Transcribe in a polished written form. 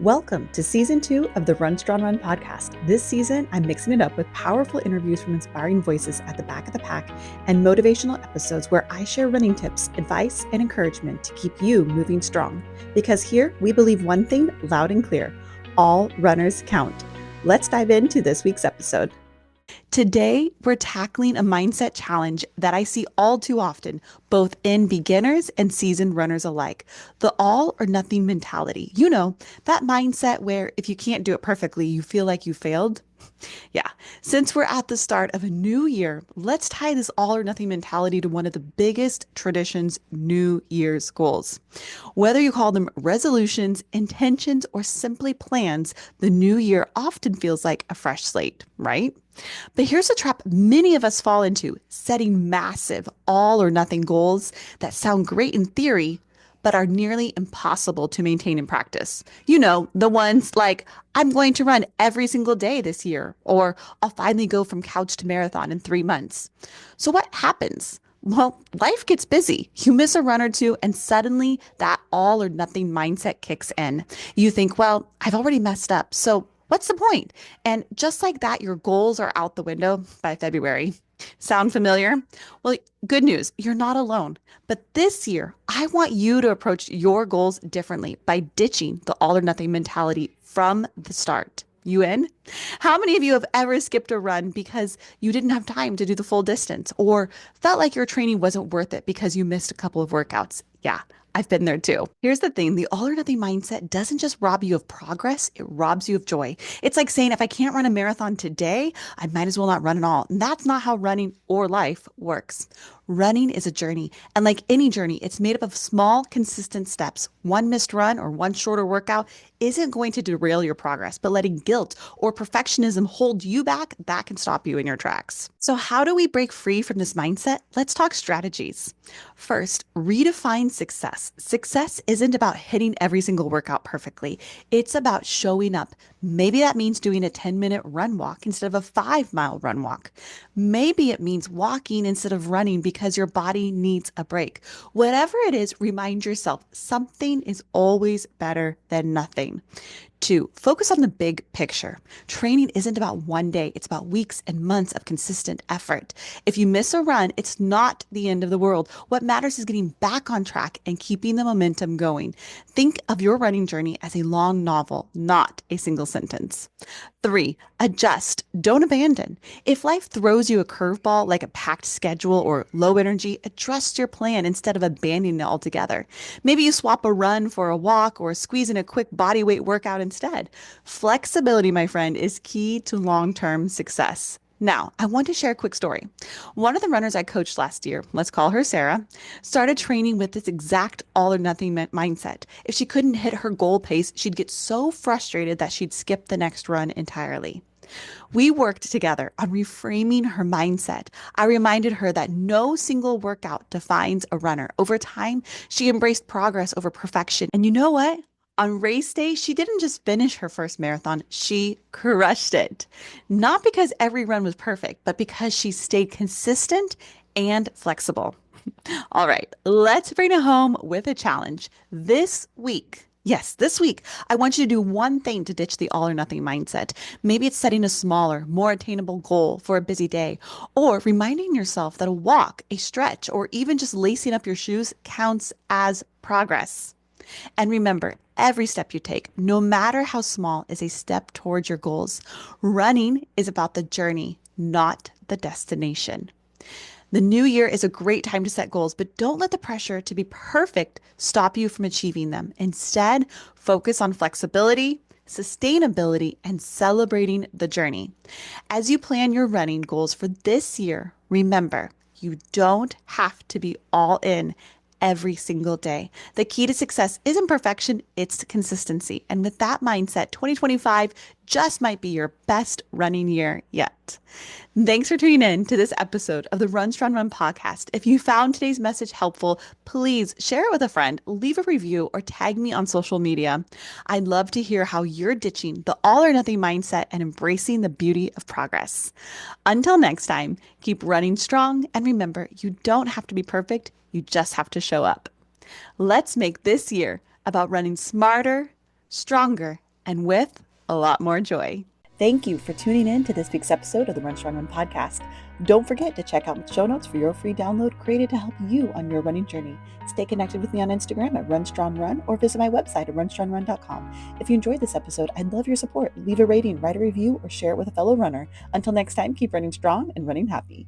Welcome to Season 2 of the Run Strong Run podcast. This season, I'm mixing it up with powerful interviews from inspiring voices at the back of the pack and motivational episodes where I share running tips, advice, and encouragement to keep you moving strong. Because here, we believe one thing loud and clear: all runners count. Let's dive into this week's episode. Today, we're tackling a mindset challenge that I see all too often, both in beginners and seasoned runners alike: the all or nothing mentality. You know, that mindset where if you can't do it perfectly, you feel like you failed. Yeah, since we're at the start of a new year, let's tie this all or nothing mentality to one of the biggest traditions: New Year's goals. Whether you call them resolutions, intentions, or simply plans, the new year often feels like a fresh slate, right? But here's a trap many of us fall into: setting massive all or nothing goals that sound great in theory, but are nearly impossible to maintain in practice. You know, the ones like, I'm going to run every single day this year, or I'll finally go from couch to marathon in 3 months. So what happens? Well, life gets busy. You miss a run or two, and suddenly that all or nothing mindset kicks in. You think, well, I've already messed up, so what's the point? And just like that, your goals are out the window by February. Sound familiar? Well, good news, you're not alone. But this year, I want you to approach your goals differently by ditching the all or nothing mentality from the start. You in? How many of you have ever skipped a run because you didn't have time to do the full distance, or felt like your training wasn't worth it because you missed a couple of workouts? Yeah, I've been there too. Here's the thing: the all or nothing mindset doesn't just rob you of progress, it robs you of joy. It's like saying, if I can't run a marathon today, I might as well not run at all. And that's not how running or life works. Running is a journey, and like any journey, it's made up of small, consistent steps. One missed run or one shorter workout isn't going to derail your progress, but letting guilt or perfectionism hold you back, that can stop you in your tracks. So how do we break free from this mindset? Let's talk strategies. First, redefine success. Success isn't about hitting every single workout perfectly. It's about showing up. Maybe that means doing a 10-minute run walk instead of a 5-mile run walk. Maybe it means walking instead of running because your body needs a break. Whatever it is, remind yourself something is always better than nothing. 2, focus on the big picture. Training isn't about one day, it's about weeks and months of consistent effort. If you miss a run, it's not the end of the world. What matters is getting back on track and keeping the momentum going. Think of your running journey as a long novel, not a single sentence. 3, adjust, don't abandon. If life throws you a curveball like a packed schedule or low energy, adjust your plan instead of abandoning it altogether. Maybe you swap a run for a walk or squeeze in a quick body weight workout instead. Flexibility, my friend, is key to long-term success. Now, I want to share a quick story. One of the runners I coached last year, let's call her Sarah, started training with this exact all or nothing mindset. If she couldn't hit her goal pace, she'd get so frustrated that she'd skip the next run entirely. We worked together on reframing her mindset. I reminded her that no single workout defines a runner. Over time, she embraced progress over perfection. And you know what? On race day, she didn't just finish her first marathon, she crushed it. Not because every run was perfect, but because she stayed consistent and flexible. All right, let's bring it home with a challenge. This week, yes, this week, I want you to do one thing to ditch the all or nothing mindset. Maybe it's setting a smaller, more attainable goal for a busy day, or reminding yourself that a walk, a stretch, or even just lacing up your shoes counts as progress. And remember, every step you take, no matter how small, is a step towards your goals. Running is about the journey, not the destination. The new year is a great time to set goals, but don't let the pressure to be perfect stop you from achieving them. Instead, focus on flexibility, sustainability, and celebrating the journey. As you plan your running goals for this year, remember, you don't have to be all in every single day. The key to success isn't perfection, it's consistency. And with that mindset, 2025 just might be your best running year yet. Thanks for tuning in to this episode of the Run Strong Run podcast. If you found today's message helpful, please share it with a friend, leave a review, or tag me on social media. I'd love to hear how you're ditching the all or nothing mindset and embracing the beauty of progress. Until next time, keep running strong, and remember, you don't have to be perfect, you just have to show up. Let's make this year about running smarter, stronger, and with a lot more joy. Thank you for tuning in to this week's episode of the Run Strong Run podcast. Don't forget to check out the show notes for your free download created to help you on your running journey. Stay connected with me on Instagram at RunStrongRun or visit my website at runstrongrun.com. If you enjoyed this episode, I'd love your support. Leave a rating, write a review, or share it with a fellow runner. Until next time, keep running strong and running happy.